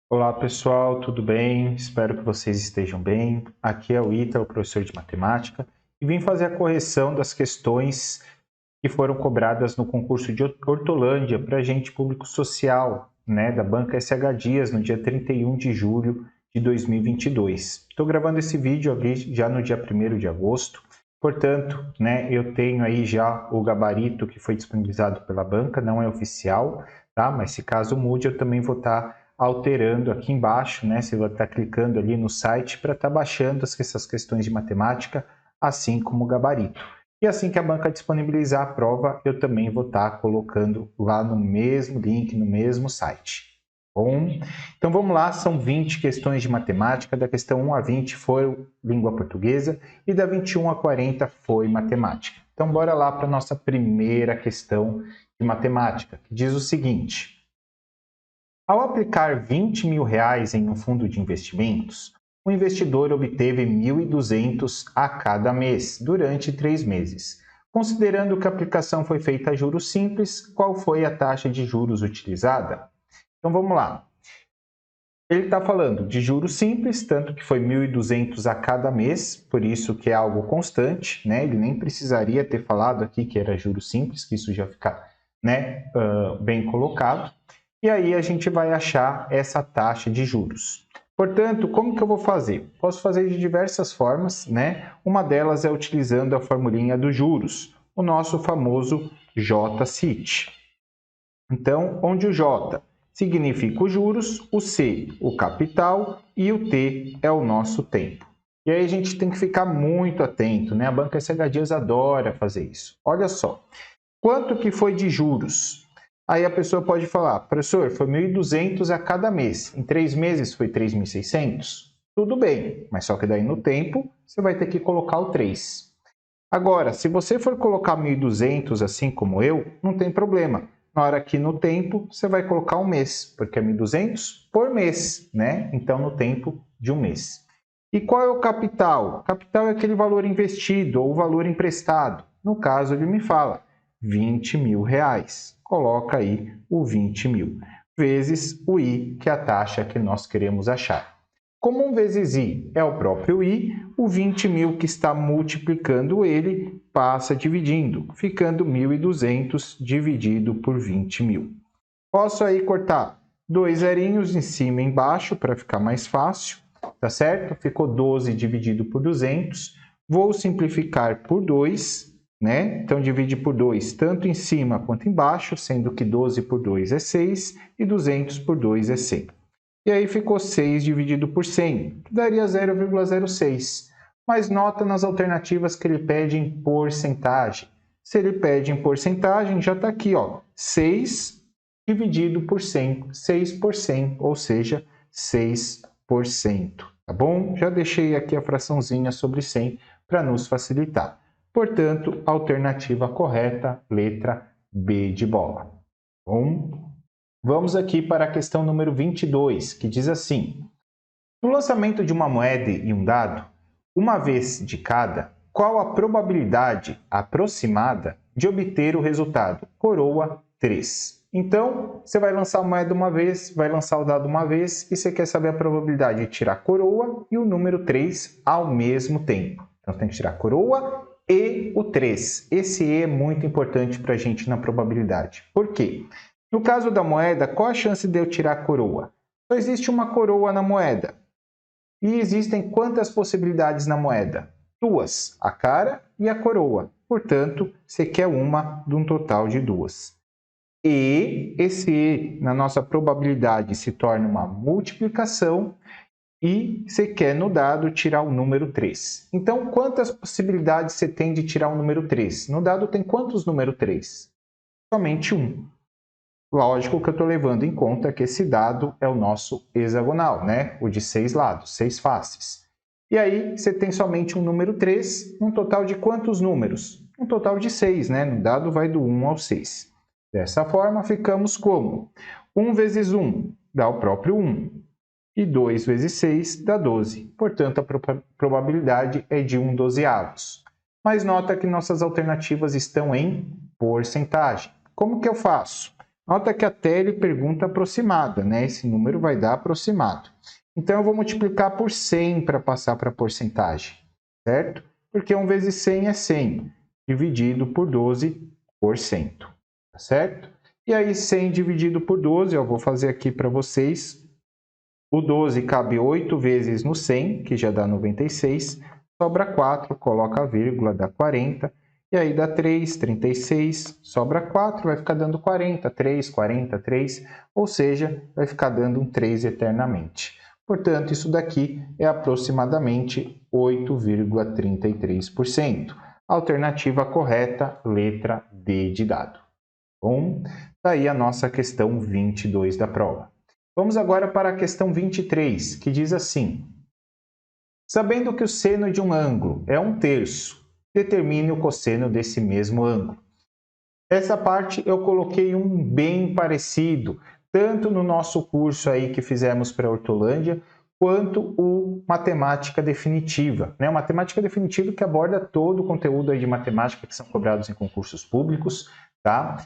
Olá pessoal, tudo bem? Espero que vocês estejam bem. Aqui é o Ítalo, professor de matemática, e vim fazer a correção das questões que foram cobradas no concurso de Hortolândia para agente público social, da Banca SH Dias, no dia 31 de julho de 2022. Estou gravando esse vídeo já no dia 1º de agosto, portanto, eu tenho aí já o gabarito que foi disponibilizado pela banca, não é oficial, tá? Mas se caso mude, eu também vou estar alterando aqui embaixo, você vai estar clicando ali no site para estar baixando essas questões de matemática, assim como o gabarito. E assim que a banca disponibilizar a prova, eu também vou estar colocando lá no mesmo link, no mesmo site. Bom, então vamos lá, são 20 questões de matemática, da questão 1 a 20 foi língua portuguesa e da 21 a 40 foi matemática. Então bora lá para a nossa primeira questão de matemática, que diz o seguinte: ao aplicar R$20 mil em um fundo de investimentos, o investidor obteve 1.200 a cada mês, durante 3 meses. Considerando que a aplicação foi feita a juros simples, qual foi a taxa de juros utilizada? Então vamos lá. Ele está falando de juros simples, tanto que foi 1.200 a cada mês, por isso que é algo constante, Ele nem precisaria ter falado aqui que era juros simples, que isso já fica bem colocado. E aí a gente vai achar essa taxa de juros. Portanto, como que eu vou fazer? Posso fazer de diversas formas, Uma delas é utilizando a formulinha dos juros, o nosso famoso J-CIT. Então, onde o J significa os juros, o C, o capital, e o T é o nosso tempo. E aí a gente tem que ficar muito atento, A Banca SH Dias adora fazer isso. Olha só, quanto que foi de juros? Aí a pessoa pode falar, professor, foi 1.200 a cada mês. Em 3 meses foi 3.600? Tudo bem, mas só que daí no tempo você vai ter que colocar o 3. Agora, se você for colocar 1.200 assim como eu, não tem problema. Na hora que no tempo você vai colocar um mês, porque é 1.200 por mês, Então no tempo de um mês. E qual é o capital? Capital é aquele valor investido ou valor emprestado. No caso ele me fala R$20 mil. Coloca aí o 20 mil, vezes o I, que é a taxa que nós queremos achar. Como 1 vezes I é o próprio I, o 20 mil que está multiplicando ele passa dividindo, ficando 1.200 dividido por 20 mil. Posso aí cortar 2 zerinhos em cima e embaixo para ficar mais fácil, tá certo? Ficou 12 dividido por 200, vou simplificar por 2, Então, divide por 2, tanto em cima quanto embaixo, sendo que 12 por 2 é 6 e 200 por 2 é 100. E aí ficou 6 dividido por 100, que daria 0,06. Mas nota nas alternativas que ele pede em porcentagem. Se ele pede em porcentagem, já está aqui, 6 dividido por 100, 6%, ou seja, 6%. Tá bom? Já deixei aqui a fraçãozinha sobre 100 para nos facilitar. Portanto, alternativa correta, letra B de bola. Bom, vamos aqui para a questão número 22, que diz assim: no lançamento de uma moeda e um dado, uma vez de cada, qual a probabilidade aproximada de obter o resultado? Coroa 3. Então, você vai lançar a moeda uma vez, vai lançar o dado uma vez, e você quer saber a probabilidade de tirar a coroa e o número 3 ao mesmo tempo. Então, você tem que tirar a coroa e o 3. Esse E é muito importante para a gente na probabilidade. Por quê? No caso da moeda, qual a chance de eu tirar a coroa? Só existe uma coroa na moeda. E existem quantas possibilidades na moeda? 2, a cara e a coroa. Portanto, você quer uma de um total de 2. E esse E, na nossa probabilidade, se torna uma multiplicação e você quer no dado tirar o número 3. Então, quantas possibilidades você tem de tirar o número 3? No dado tem quantos número 3? Somente 1. Lógico que eu estou levando em conta que esse dado é o nosso hexagonal, O de 6 lados, 6 faces. E aí você tem somente um número 3, um total de quantos números? Um total de 6, né? No dado vai do 1 ao 6. Dessa forma, ficamos como? 1 vezes 1 dá o próprio 1. E 2 vezes 6 dá 12. Portanto, a probabilidade é de 1/12. Mas nota que nossas alternativas estão em porcentagem. Como que eu faço? Nota que até ele pergunta aproximada, né? Esse número vai dar aproximado. Então, eu vou multiplicar por 100 para passar para a porcentagem, certo? Porque 1 vezes 100 é 100, dividido por 12%, tá certo? E aí, 100 dividido por 12, eu vou fazer aqui para vocês. O 12 cabe 8 vezes no 100, que já dá 96. Sobra 4, coloca a vírgula, dá 40. E aí dá 3, 36. Sobra 4, vai ficar dando 40. 3, 40, 3. Ou seja, vai ficar dando um 3 eternamente. Portanto, isso daqui é aproximadamente 8,33%. Alternativa correta, letra D de dado. Bom, daí a nossa questão 22 da prova. Vamos agora para a questão 23, que diz assim: sabendo que o seno de um ângulo é 1/3, determine o cosseno desse mesmo ângulo. Essa parte eu coloquei um bem parecido, tanto no nosso curso aí que fizemos para a Hortolândia, quanto o Matemática Definitiva, né? O Matemática Definitiva que aborda todo o conteúdo aí de matemática que são cobrados em concursos públicos, tá?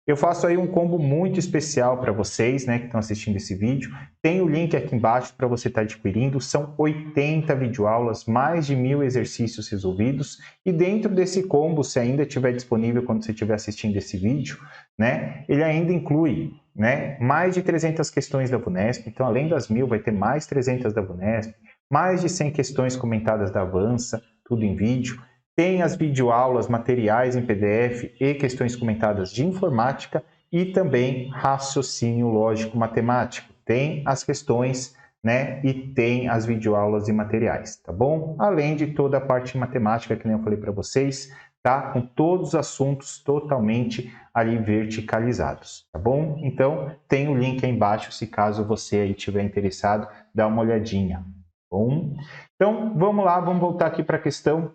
Eu faço aí um combo muito especial para vocês, né, que estão assistindo esse vídeo. Tem o link aqui embaixo para você estar adquirindo. São 80 videoaulas, mais de 1000 exercícios resolvidos. E dentro desse combo, se ainda estiver disponível quando você estiver assistindo esse vídeo, né, ele ainda inclui, né, mais de 300 questões da VUNESP. Então, além das 1000, vai ter mais 300 da VUNESP, mais de 100 questões comentadas da Avança, tudo em vídeo. Tem as videoaulas, materiais em PDF e questões comentadas de informática e também raciocínio lógico matemático. Tem as questões, né, e tem as videoaulas e materiais, tá bom? Além de toda a parte de matemática que nem eu falei para vocês, tá? Com todos os assuntos totalmente ali verticalizados, tá bom? Então, tem o link aí embaixo se caso você aí tiver interessado, dá uma olhadinha, tá bom? Então, vamos lá, vamos voltar aqui para a questão.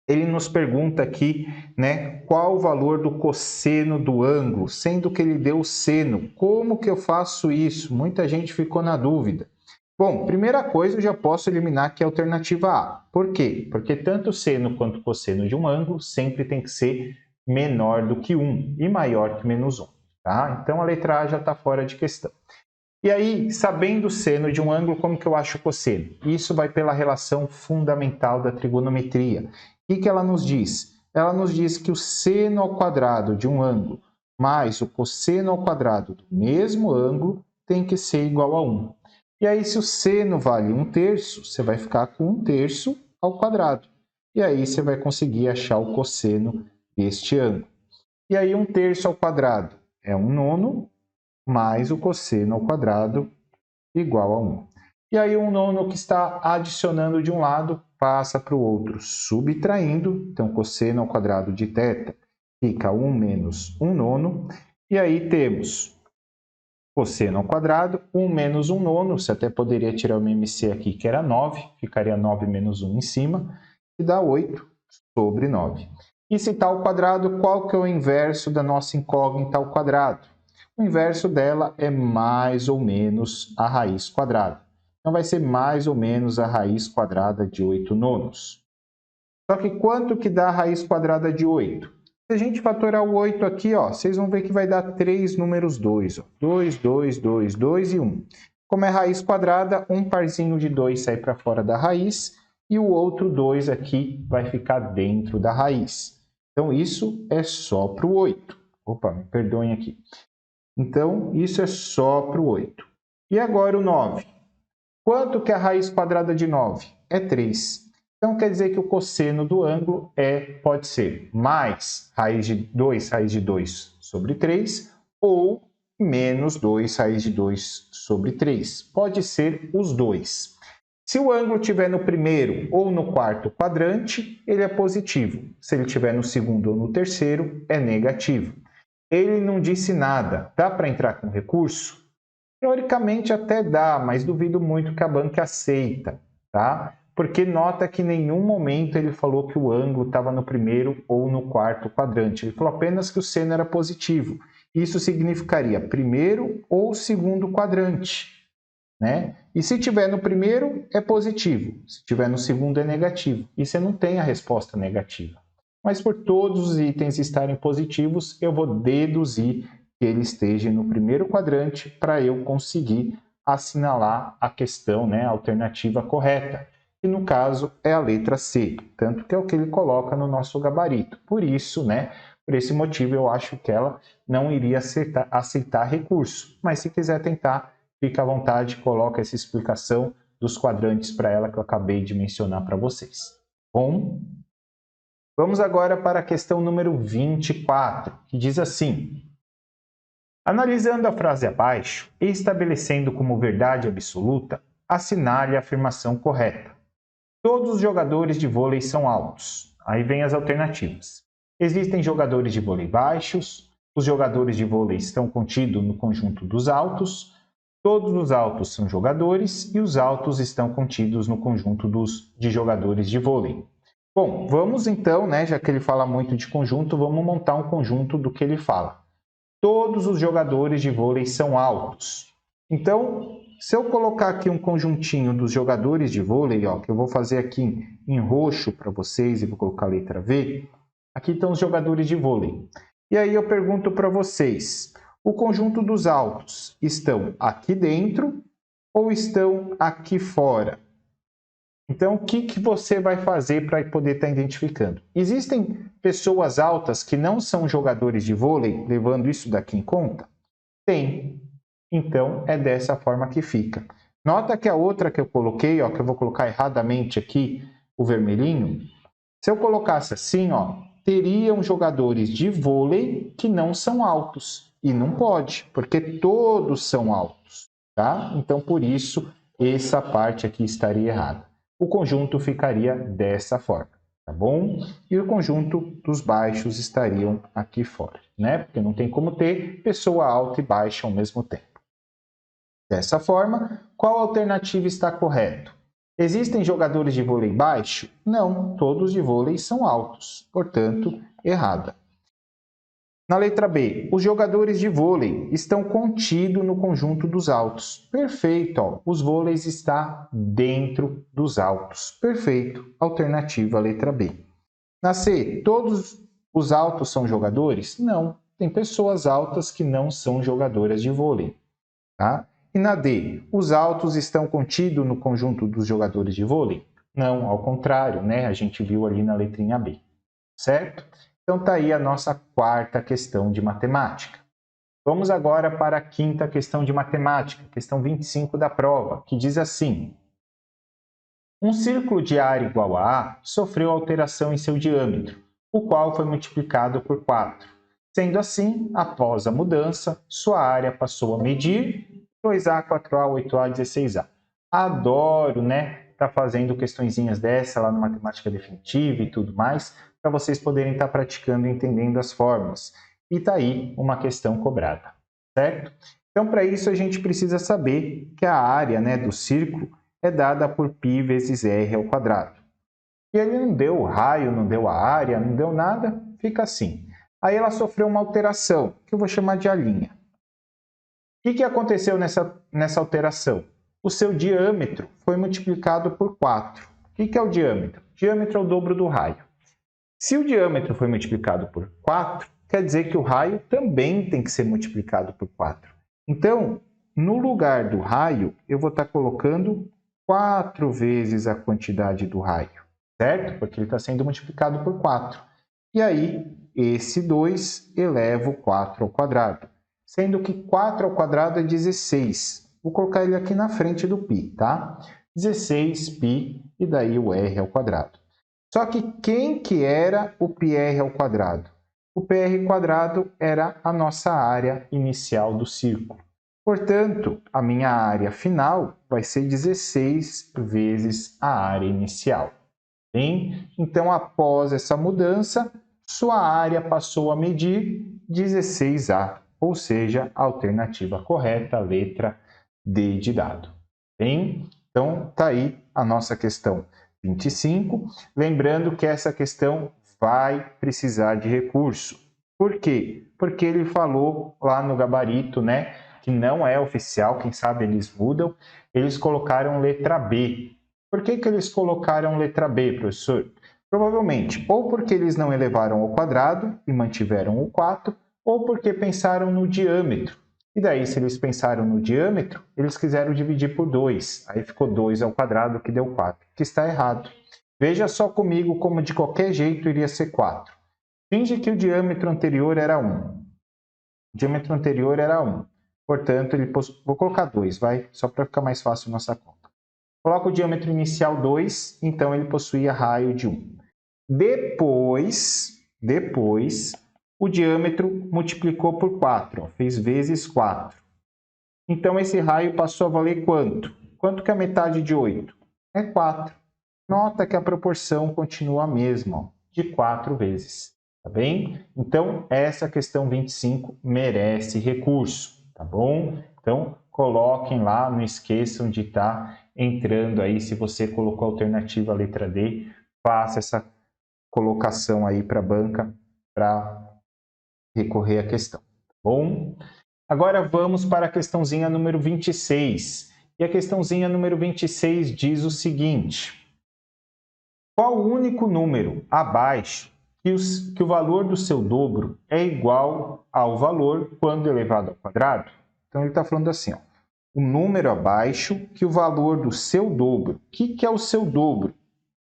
Ele nos pergunta aqui, né, qual o valor do cosseno do ângulo, sendo que ele deu o seno. Como que eu faço isso? Muita gente ficou na dúvida. Bom, primeira coisa, eu já posso eliminar aqui a alternativa A. Por quê? Porque tanto o seno quanto o cosseno de um ângulo sempre tem que ser menor do que 1 e maior que menos 1. Tá? Então, a letra A já está fora de questão. E aí, sabendo o seno de um ângulo, como que eu acho o cosseno? Isso vai pela relação fundamental da trigonometria. O que ela nos diz? Ela nos diz que o seno ao quadrado de um ângulo mais o cosseno ao quadrado do mesmo ângulo tem que ser igual a 1. E aí, se o seno vale 1/3, você vai ficar com 1/3 ao quadrado. E aí, você vai conseguir achar o cosseno deste ângulo. E aí, 1/3 ao quadrado é 1/9, mais o cosseno ao quadrado igual a 1. E aí, 1/9 que está adicionando de um lado passa para o outro, subtraindo. Então, cosseno ao quadrado de θ fica 1 menos 1/9. E aí temos cosseno ao quadrado, 1 menos 1/9. Você até poderia tirar o MC aqui, que era 9. Ficaria 9 menos 1 em cima, e dá 8/9. E se está ao quadrado, qual que é o inverso da nossa incógnita ao quadrado? O inverso dela é mais ou menos a raiz quadrada. Então, vai ser mais ou menos a raiz quadrada de 8/9. Só que quanto que dá a raiz quadrada de 8? Se a gente fatorar o 8 aqui, ó, vocês vão ver que vai dar 3 números 2. Ó. 2, 2, 2, 2 e 1. Como é raiz quadrada, um parzinho de 2 sai para fora da raiz e o outro 2 aqui vai ficar dentro da raiz. Então, isso é só para o 8. Opa, me perdoem aqui. Então, isso é só para o 8. E agora o 9. Quanto que é a raiz quadrada de 9? É 3. Então, quer dizer que o cosseno do ângulo pode ser mais raiz de 2 sobre 3 ou menos 2 raiz de 2 sobre 3. Pode ser os dois. Se o ângulo estiver no primeiro ou no quarto quadrante, ele é positivo. Se ele estiver no segundo ou no terceiro, é negativo. Ele não disse nada. Dá para entrar com recurso? Teoricamente até dá, mas duvido muito que a banca aceita, tá? Porque nota que em nenhum momento ele falou que o ângulo estava no primeiro ou no quarto quadrante. Ele falou apenas que o seno era positivo. Isso significaria primeiro ou segundo quadrante, né? E se tiver no primeiro, é positivo. Se tiver no segundo, é negativo. E você não tem a resposta negativa. Mas por todos os itens estarem positivos, eu vou deduzir que ele esteja no primeiro quadrante para eu conseguir assinalar a questão, né, a alternativa correta. E no caso é a letra C, tanto que é o que ele coloca no nosso gabarito. Por isso, né, por esse motivo, eu acho que ela não iria aceitar recurso. Mas se quiser tentar, fica à vontade, coloca essa explicação dos quadrantes para ela que eu acabei de mencionar para vocês. Bom, vamos agora para a questão número 24, que diz assim: analisando a frase abaixo e estabelecendo como verdade absoluta, assinale a afirmação correta. Todos os jogadores de vôlei são altos. Aí vem as alternativas. Existem jogadores de vôlei baixos, os jogadores de vôlei estão contidos no conjunto dos altos, todos os altos são jogadores e os altos estão contidos no conjunto de jogadores de vôlei. Bom, vamos então, né, já que ele fala muito de conjunto, vamos montar um conjunto do que ele fala. Todos os jogadores de vôlei são altos. Então, se eu colocar aqui um conjuntinho dos jogadores de vôlei, ó, que eu vou fazer aqui em roxo para vocês e vou colocar a letra V, aqui estão os jogadores de vôlei. E aí eu pergunto para vocês, o conjunto dos altos estão aqui dentro ou estão aqui fora? Então, o que você vai fazer para poder estar identificando? Existem pessoas altas que não são jogadores de vôlei, levando isso daqui em conta? Tem. Então, é dessa forma que fica. Nota que a outra que eu coloquei, ó, que eu vou colocar erradamente aqui, o vermelhinho, se eu colocasse assim, ó, teriam jogadores de vôlei que não são altos. E não pode, porque todos são altos, tá? Então, por isso, essa parte aqui estaria errada. O conjunto ficaria dessa forma, tá bom? E o conjunto dos baixos estariam aqui fora, né? Porque não tem como ter pessoa alta e baixa ao mesmo tempo. Dessa forma, qual alternativa está correto? Existem jogadores de vôlei baixo? Não, todos de vôlei são altos, portanto, errada. Na letra B, os jogadores de vôlei estão contidos no conjunto dos altos. Perfeito, ó, os vôleis estão dentro dos altos. Perfeito, alternativa letra B. Na C, todos os altos são jogadores? Não, tem pessoas altas que não são jogadoras de vôlei, tá? E na D, os altos estão contidos no conjunto dos jogadores de vôlei? Não, ao contrário, né? A gente viu ali na letrinha B, certo? Então tá aí a nossa quarta questão de matemática. Vamos agora para a quinta questão de matemática, questão 25 da prova, que diz assim: um círculo de área igual a A sofreu alteração em seu diâmetro, o qual foi multiplicado por 4. Sendo assim, após a mudança, sua área passou a medir 2A, 4A, 8A, 16A. Adoro, né? Tá fazendo questõezinhas dessa lá no Matemática Definitiva e tudo mais, para vocês poderem estar praticando e entendendo as fórmulas. E tá aí uma questão cobrada, certo? Então, para isso, a gente precisa saber que a área, né, do círculo é dada por π vezes r ao quadrado. E ele não deu o raio, não deu a área, não deu nada, fica assim. Aí ela sofreu uma alteração, que eu vou chamar de alinha. O que aconteceu nessa alteração? O seu diâmetro foi multiplicado por 4. O que é o diâmetro? O diâmetro é o dobro do raio. Se o diâmetro foi multiplicado por 4, quer dizer que o raio também tem que ser multiplicado por 4. Então, no lugar do raio, eu vou estar colocando 4 vezes a quantidade do raio, certo? Porque ele está sendo multiplicado por 4. E aí, esse 2 eleva o 4 ao quadrado. Sendo que 4 ao quadrado é 16. Vou colocar ele aqui na frente do π, tá? 16π e daí o r ao quadrado. Só que quem que era o πr ao quadrado? O πr quadrado era a nossa área inicial do círculo. Portanto, a minha área final vai ser 16 vezes a área inicial. Bem? Então, após essa mudança, sua área passou a medir 16A, ou seja, a alternativa correta, a letra D de dado. Bem? Então, tá aí a nossa questão 25. Lembrando que essa questão vai precisar de recurso. Por quê? Porque ele falou lá no gabarito, né, que não é oficial, quem sabe eles mudam, eles colocaram letra B. Por que eles colocaram letra B, professor? Provavelmente, ou porque eles não elevaram ao quadrado e mantiveram o 4, ou porque pensaram no diâmetro. E daí, se eles pensaram no diâmetro, eles quiseram dividir por 2. Aí ficou 2 ao quadrado, que deu 4, que está errado. Veja só comigo como de qualquer jeito iria ser 4. Finge que o diâmetro anterior era 1. O diâmetro anterior era 1. Portanto, vou colocar 2, vai? Só para ficar mais fácil a nossa conta. Coloca o diâmetro inicial 2, então ele possuía raio de 1. Depois, o diâmetro multiplicou por 4, ó, fez vezes 4. Então, esse raio passou a valer quanto? Quanto que é a metade de 8? É 4. Nota que a proporção continua a mesma, ó, de 4 vezes. Tá bem? Então, essa questão 25 merece recurso, tá bom? Então, coloquem lá, não esqueçam de estar entrando aí. Se você colocou a alternativa letra D, faça essa colocação aí para a banca para recorrer à questão, tá bom? Agora vamos para a questãozinha número 26. E a questãozinha número 26 diz o seguinte: qual o único número abaixo que o valor do seu dobro é igual ao valor quando elevado ao quadrado? Então, ele está falando assim, ó, o número abaixo que o valor do seu dobro. O que é o seu dobro?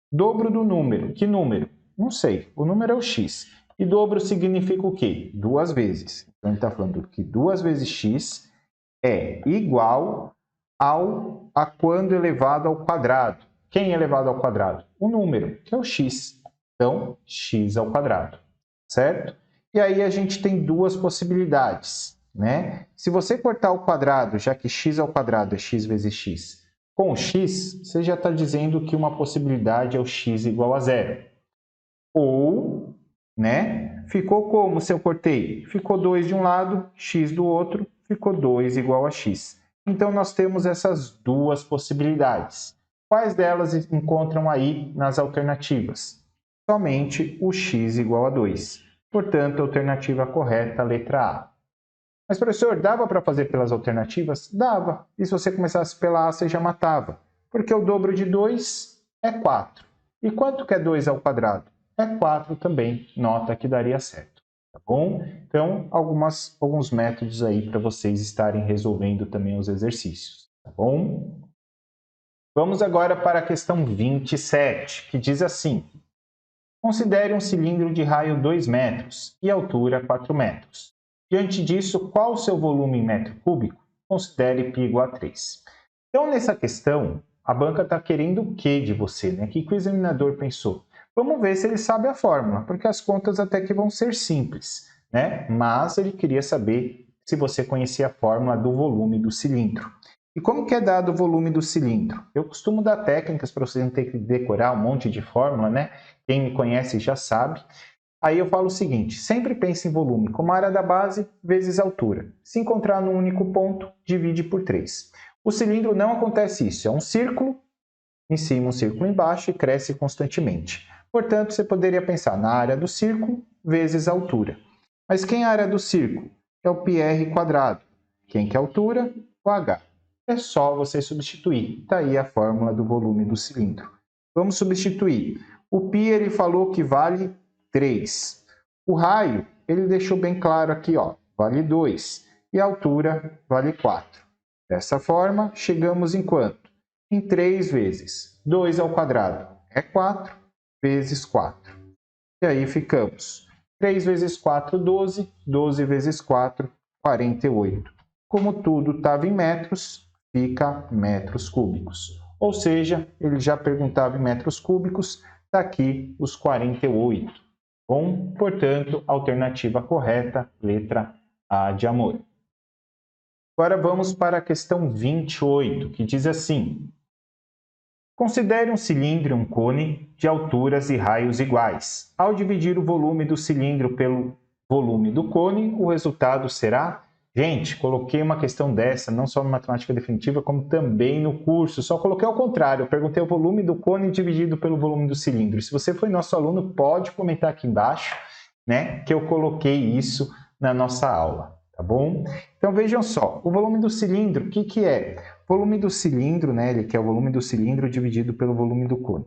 Dobro do número. Que número? Não sei. O número é o x. E dobro significa o quê? 2 vezes. Então, ele está falando que 2 vezes x é igual a quando elevado ao quadrado. Quem é elevado ao quadrado? O número, que é o x. Então, x ao quadrado, certo? E aí a gente tem duas possibilidades, né? Se você cortar o quadrado, já que x ao quadrado é x vezes x, com o x, você já está dizendo que uma possibilidade é o x igual a 0. Ou, né? Ficou como se eu cortei? Ficou 2 de um lado, x do outro, ficou 2 igual a x. Então, nós temos essas duas possibilidades. Quais delas encontram aí nas alternativas? Somente o x igual a 2. Portanto, a alternativa correta, a letra A. Mas, professor, dava para fazer pelas alternativas? Dava. E se você começasse pela A, você já matava. Porque o dobro de 2 é 4. E quanto que é 2 ao quadrado? É 4 também. Nota que daria certo. Tá bom? Então, alguns métodos aí para vocês estarem resolvendo também os exercícios. Tá bom? Vamos agora para a questão 27, que diz assim: considere um cilindro de raio 2 metros e altura 4 metros. Diante disso, qual o seu volume em metro cúbico? Considere π igual a 3. Então, nessa questão, a banca está querendo o que de você, né? O que o examinador pensou? Vamos ver se ele sabe a fórmula, porque as contas até que vão ser simples, né? Mas ele queria saber se você conhecia a fórmula do volume do cilindro. E como que é dado o volume do cilindro? Eu costumo dar técnicas para você não ter que decorar um monte de fórmula, né? Quem me conhece já sabe. Aí eu falo o seguinte, sempre pense em volume como área da base vezes altura. Se encontrar num único ponto, divide por 3. O cilindro não acontece isso, é um círculo em cima, um círculo embaixo e cresce constantemente. Portanto, você poderia pensar na área do círculo vezes a altura. Mas quem é a área do círculo? É o πr quadrado. Quem que é a altura? O h. É só você substituir. Está aí a fórmula do volume do cilindro. Vamos substituir. O π ele falou que vale 3. O raio, ele deixou bem claro aqui, ó, vale 2. E a altura vale 4. Dessa forma, chegamos em quanto? Em 3 vezes 2 ao quadrado é 4 vezes 4. E aí ficamos 3 vezes 4, 12. 12 vezes 4, 48. Como tudo estava em metros, fica metros cúbicos. Ou seja, ele já perguntava em metros cúbicos, está aqui os 48. Bom, portanto, alternativa correta, letra A de amor. Agora vamos para a questão 28, que diz assim: considere um cilindro e um cone de alturas e raios iguais. Ao dividir o volume do cilindro pelo volume do cone, o resultado será Gente, coloquei uma questão dessa, não só na matemática definitiva, como também no curso. Só coloquei ao contrário, eu perguntei o volume do cone dividido pelo volume do cilindro. Se você foi nosso aluno, pode comentar aqui embaixo, né, que eu coloquei isso na nossa aula, tá bom? Então vejam só, o volume do cilindro, o que que é? O volume do cilindro, né, ele quer o volume do cilindro dividido pelo volume do cone.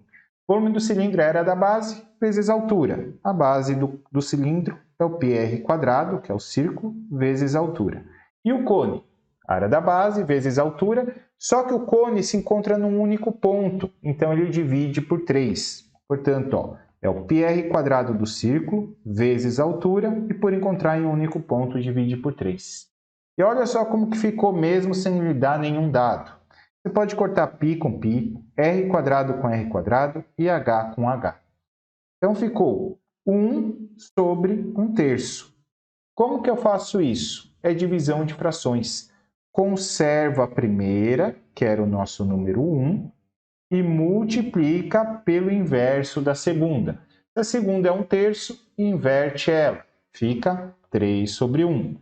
O volume do cilindro é a área da base vezes a altura. A base do cilindro é o πr², que é o círculo, vezes a altura. E o cone? A área da base vezes a altura, só que o cone se encontra num único ponto, então ele divide por 3. Portanto, ó, é o πr² do círculo vezes a altura, e por encontrar em um único ponto, divide por 3. E olha só como que ficou mesmo sem lhe dar nenhum dado. Você pode cortar π com π, r² com r² e h com h. Então ficou 1 sobre 1/3. Como que eu faço isso? É divisão de frações. Conservo a primeira, que era o nosso número 1, e multiplica pelo inverso da segunda. Se a segunda é 1/3, inverte ela. Fica 3 sobre 1.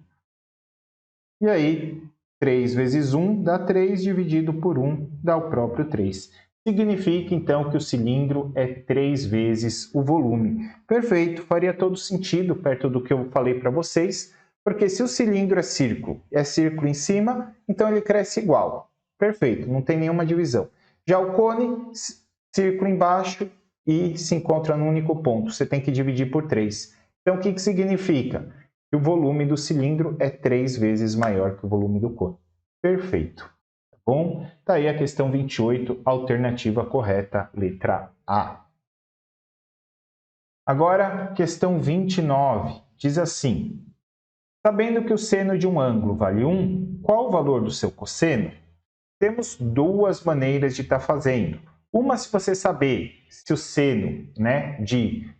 E aí, 3 vezes 1 dá 3, dividido por 1 dá o próprio 3. Significa, então, que o cilindro é 3 vezes o volume. Perfeito, faria todo sentido perto do que eu falei para vocês, porque se o cilindro é círculo em cima, então ele cresce igual. Perfeito, não tem nenhuma divisão. Já o cone, círculo embaixo e se encontra num único ponto. Você tem que dividir por 3. Então, o que significa? Que o volume do cilindro é 3 vezes maior que o volume do cone. Perfeito. Tá bom? Tá aí a questão 28, alternativa correta, letra A. Agora, questão 29, diz assim: sabendo que o seno de um ângulo vale 1, qual o valor do seu cosseno? Temos duas maneiras de estar fazendo. Uma, se você saber se o seno, né,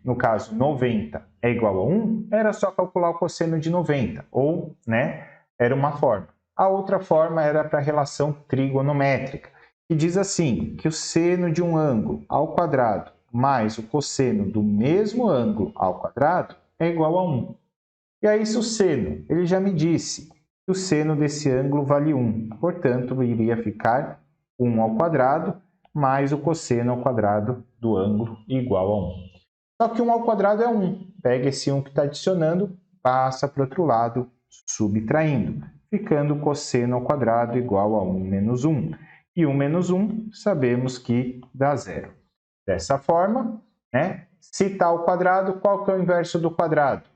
no caso, 90 é igual a 1, era só calcular o cosseno de 90, ou, né, era uma forma. A outra forma era para a relação trigonométrica, que diz assim, que o seno de um ângulo ao quadrado mais o cosseno do mesmo ângulo ao quadrado é igual a 1. E aí, se o seno, ele já me disse que o seno desse ângulo vale 1, portanto, iria ficar 1 ao quadrado mais o cosseno ao quadrado do ângulo igual a 1. Só que 1 ao quadrado é 1. Pega esse 1 que está adicionando, passa para o outro lado, subtraindo, ficando o cosseno ao quadrado igual a 1 menos 1. E 1 menos 1, sabemos que dá 0. Dessa forma, né, se está ao quadrado, qual que é o inverso do quadrado?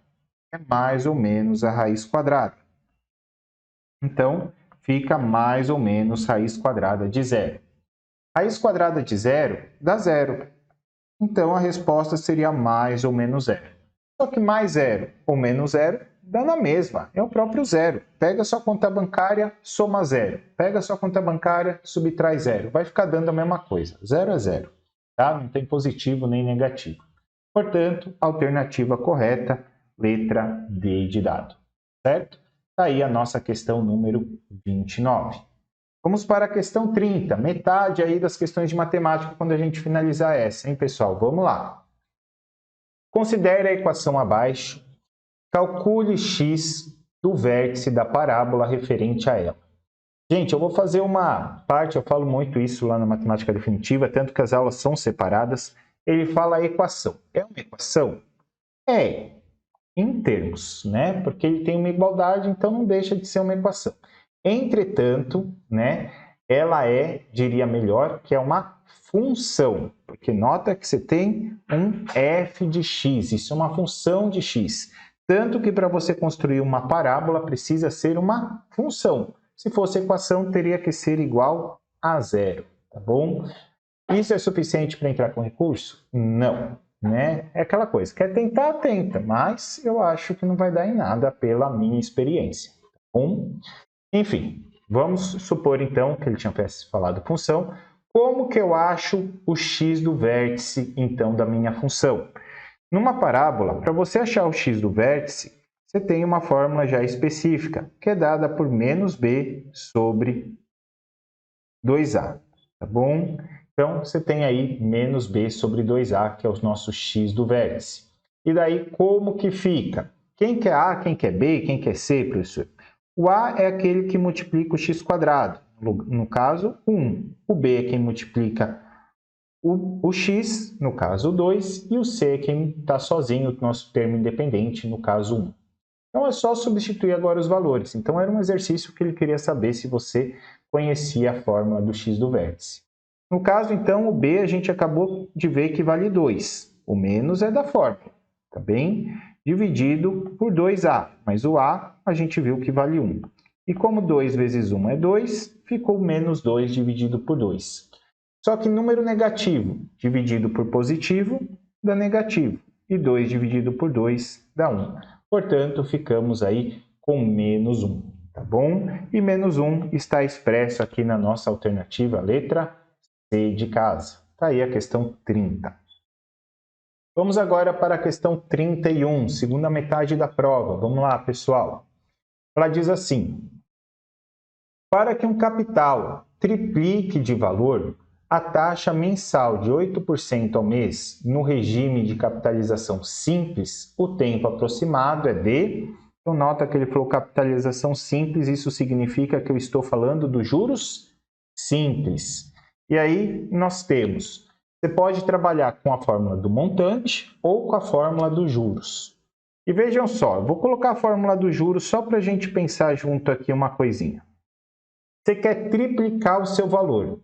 É mais ou menos a raiz quadrada. Então, fica mais ou menos raiz quadrada de 0. Raiz quadrada de 0 dá 0. Então, a resposta seria mais ou menos 0. Só que mais 0 ou menos 0 dá na mesma, é o próprio 0. Pega sua conta bancária, soma 0. Pega sua conta bancária, subtrai 0. Vai ficar dando a mesma coisa. 0 é 0. Tá? Não tem positivo nem negativo. Portanto, alternativa correta, letra D de dado. Certo? Está aí a nossa questão número 29. Vamos para a questão 30, metade aí das questões de matemática quando a gente finalizar essa, hein, pessoal? Vamos lá. Considere a equação abaixo, calcule x do vértice da parábola referente a ela. Gente, eu vou fazer uma parte, eu falo muito isso lá na matemática definitiva, tanto que as aulas são separadas. Ele fala a equação. É uma equação? É, em termos, né? Porque ele tem uma igualdade, então não deixa de ser uma equação. Entretanto, né, ela diria melhor, que é uma função, porque nota que você tem um f de x, isso é uma função de x. Tanto que para você construir uma parábola precisa ser uma função. Se fosse equação, teria que ser igual a 0, tá bom? Isso é suficiente para entrar com recurso? Não, né? É aquela coisa, quer tentar, tenta, mas eu acho que não vai dar em nada pela minha experiência, tá bom? Enfim, vamos supor então que ele tinha falado função. Como que eu acho o x do vértice, então, da minha função? Numa parábola, para você achar o x do vértice, você tem uma fórmula já específica, que é dada por menos b sobre 2a, tá bom? Então, você tem aí menos b sobre 2a, que é o nosso x do vértice. E daí, como que fica? Quem quer A, quem quer B, quem quer C, professor? O A é aquele que multiplica o x², no caso 1. O B é quem multiplica o x, no caso 2, e o C é quem está sozinho, o nosso termo independente, no caso 1. Então é só substituir agora os valores. Então era um exercício que ele queria saber se você conhecia a fórmula do x do vértice. No caso, então, o B a gente acabou de ver que vale 2. O menos é da fórmula, tá bem? Dividido por 2A, mas o A gente viu que vale 1. E como 2 vezes 1 é 2, ficou menos 2 dividido por 2. Só que número negativo dividido por positivo dá negativo. E 2 dividido por 2 dá 1. Portanto, ficamos aí com menos 1, tá bom? E menos 1 está expresso aqui na nossa alternativa, letra C de casa. Está aí a questão 30. Vamos agora para a questão 31, segunda metade da prova. Vamos lá, pessoal. Ela diz assim: para que um capital triplique de valor, a taxa mensal de 8% ao mês no regime de capitalização simples, o tempo aproximado é de... Então, nota que ele falou capitalização simples, isso significa que eu estou falando dos juros simples. E aí, nós temos... Você pode trabalhar com a fórmula do montante ou com a fórmula dos juros. E vejam só, eu vou colocar a fórmula dos juros só para a gente pensar junto aqui uma coisinha. Você quer triplicar o seu valor.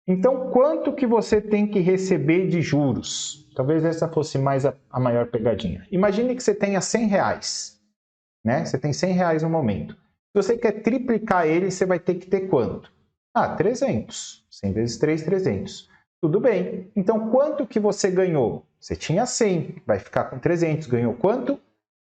Então, quanto que você tem que receber de juros? Talvez essa fosse mais a maior pegadinha. Imagine que você tenha R$100, né? Você tem R$100 no momento. Se você quer triplicar ele, você vai ter que ter quanto? 300. 100 vezes 3, 300. Tudo bem. Então, quanto que você ganhou? Você tinha 100, vai ficar com 300. Ganhou quanto?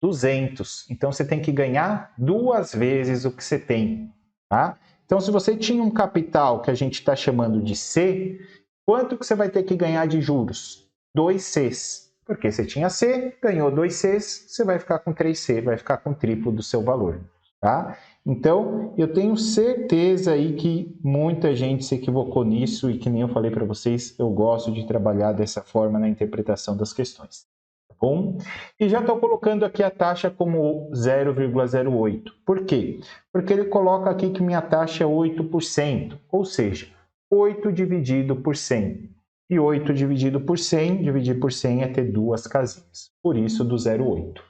200. Então, você tem que ganhar 2 vezes o que você tem, tá? Então, se você tinha um capital que a gente está chamando de C, quanto que você vai ter que ganhar de juros? 2Cs. Porque você tinha C, ganhou 2Cs, você vai ficar com 3C, vai ficar com o triplo do seu valor, tá? Então, eu tenho certeza aí que muita gente se equivocou nisso e que nem eu falei para vocês, eu gosto de trabalhar dessa forma na interpretação das questões. Tá bom? E já estou colocando aqui a taxa como 0,08. Por quê? Porque ele coloca aqui que minha taxa é 8%, ou seja, 8 dividido por 100. E 8 dividido por 100, dividir por 100 é ter 2 casinhas. Por isso, do 0,8.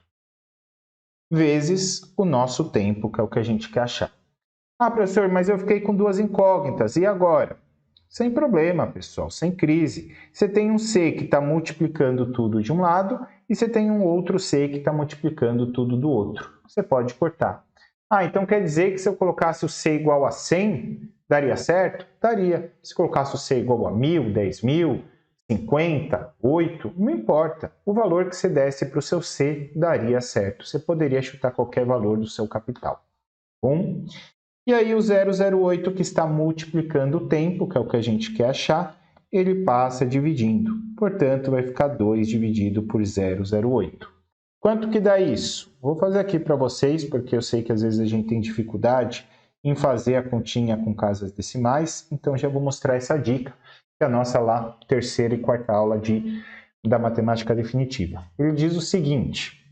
Vezes o nosso tempo, que é o que a gente quer achar. Professor, mas eu fiquei com 2 incógnitas, e agora? Sem problema, pessoal, sem crise. Você tem um C que está multiplicando tudo de um lado e você tem um outro C que está multiplicando tudo do outro. Você pode cortar. Então quer dizer que se eu colocasse o C igual a 100, daria certo? Daria. Se colocasse o C igual a 1.000, 10.000, 50, 8, não importa. O valor que você desse para o seu C daria certo. Você poderia chutar qualquer valor do seu capital. Bom? E aí o 0,08 que está multiplicando o tempo, que é o que a gente quer achar, ele passa dividindo. Portanto, vai ficar 2 dividido por 0,08. Quanto que dá isso? Vou fazer aqui para vocês, porque eu sei que às vezes a gente tem dificuldade em fazer a continha com casas decimais, então já vou mostrar essa dica, que é a nossa lá terceira e quarta aula da matemática definitiva. Ele diz o seguinte: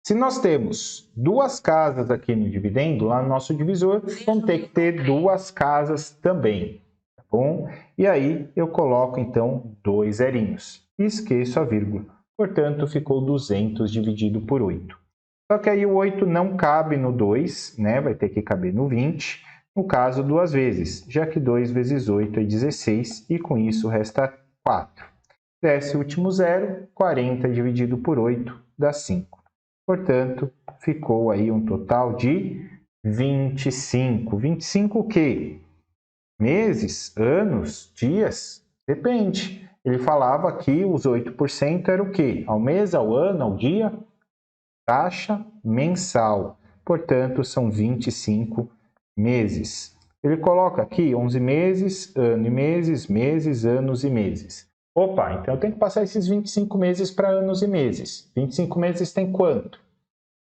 se nós temos 2 casas aqui no dividendo, lá no nosso divisor, vamos ter que ter 2 casas também, tá bom? E aí eu coloco então 2 zerinhos e esqueço a vírgula. Portanto, ficou 200 dividido por 8. Só que aí o 8 não cabe no 2, né? Vai ter que caber no 20, no caso 2 vezes, já que 2 vezes 8 é 16 e com isso resta 4. Desce o último zero, 40 dividido por 8 dá 5. Portanto, ficou aí um total de 25. 25 o quê? Meses? Anos? Dias? Depende. Ele falava que os 8% era o quê? Ao mês, ao ano, ao dia? Taxa mensal. Portanto, são 25 meses. Ele coloca aqui 11 meses, ano e meses, meses, anos e meses. Opa, então eu tenho que passar esses 25 meses para anos e meses. 25 meses tem quanto?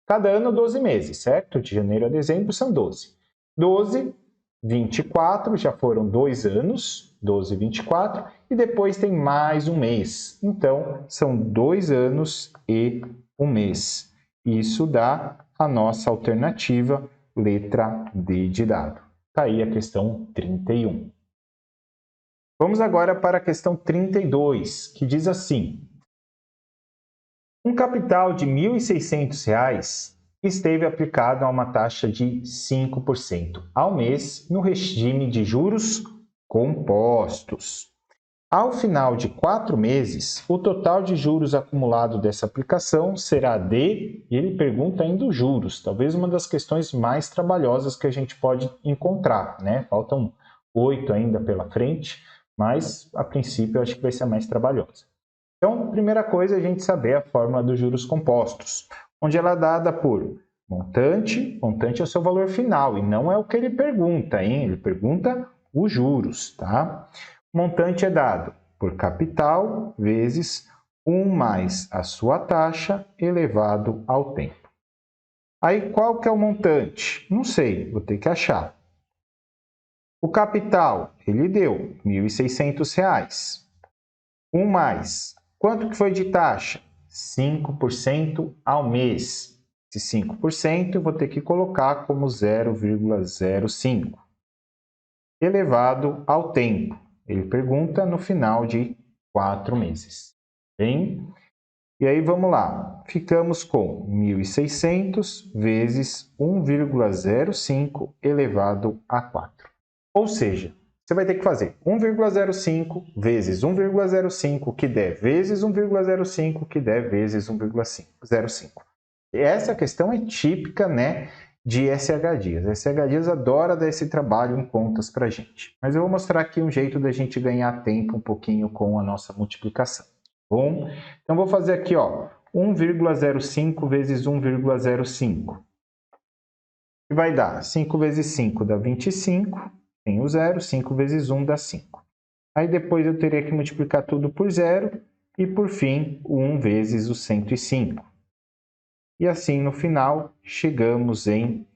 Cada ano 12 meses, certo? De janeiro a dezembro são 12. 12, 24, já foram 2 anos, 12, 24, e depois tem mais um mês. Então, são 2 anos e 1 mês. Isso dá a nossa alternativa, letra D de dado. Está aí a questão 31. Vamos agora para a questão 32, que diz assim: um capital de R$ 1.600 esteve aplicado a uma taxa de 5% ao mês no regime de juros compostos. Ao final de 4 meses, o total de juros acumulado dessa aplicação será de... E ele pergunta ainda os juros, talvez uma das questões mais trabalhosas que a gente pode encontrar, né? Faltam 8 ainda pela frente, mas a princípio eu acho que vai ser a mais trabalhosa. Então, primeira coisa é a gente saber a fórmula dos juros compostos, onde ela é dada por montante, montante é o seu valor final, e não é o que ele pergunta, hein? Ele pergunta os juros, tá? Montante é dado por capital vezes 1 mais a sua taxa elevado ao tempo. Aí, qual que é o montante? Não sei, vou ter que achar. O capital, ele deu R$ 1.600. 1 mais, quanto que foi de taxa? 5% ao mês. Esse 5% eu vou ter que colocar como 0,05 elevado ao tempo. Ele pergunta no final de 4 meses. Bem? E aí vamos lá. Ficamos com 1.600 vezes 1,05 elevado a 4. Ou seja, você vai ter que fazer 1,05 vezes 1,05 que der vezes 1,05 que der vezes 1,05. Essa questão é típica, né, de SH Dias. SH Dias adora dar esse trabalho em contas para a gente. Mas eu vou mostrar aqui um jeito da gente ganhar tempo um pouquinho com a nossa multiplicação. Bom, então vou fazer aqui, ó, 1,05 vezes 1,05. Que vai dar 5 vezes 5 dá 25, tem o 0, 5 vezes 1 dá 5. Aí depois eu teria que multiplicar tudo por 0 e, por fim, o 1 vezes o 105. E assim, no final, chegamos em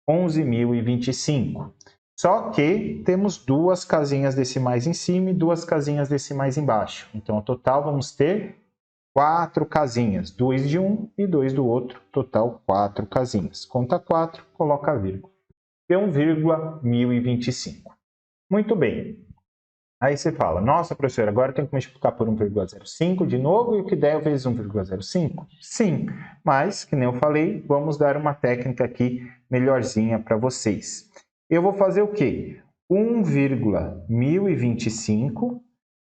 11.025. Só que temos 2 casinhas decimais em cima e 2 casinhas decimais embaixo. Então, ao total, vamos ter 4 casinhas, 2 de um e 2 do outro, total 4 casinhas. Conta 4, coloca a vírgula. Deu 1,1025. Muito bem. Aí você fala, nossa, professor, agora eu tenho que multiplicar por 1,05 de novo e o que der eu vezes 1,05? Sim, mas, que nem eu falei, vamos dar uma técnica aqui melhorzinha para vocês. Eu vou fazer o quê? 1,1025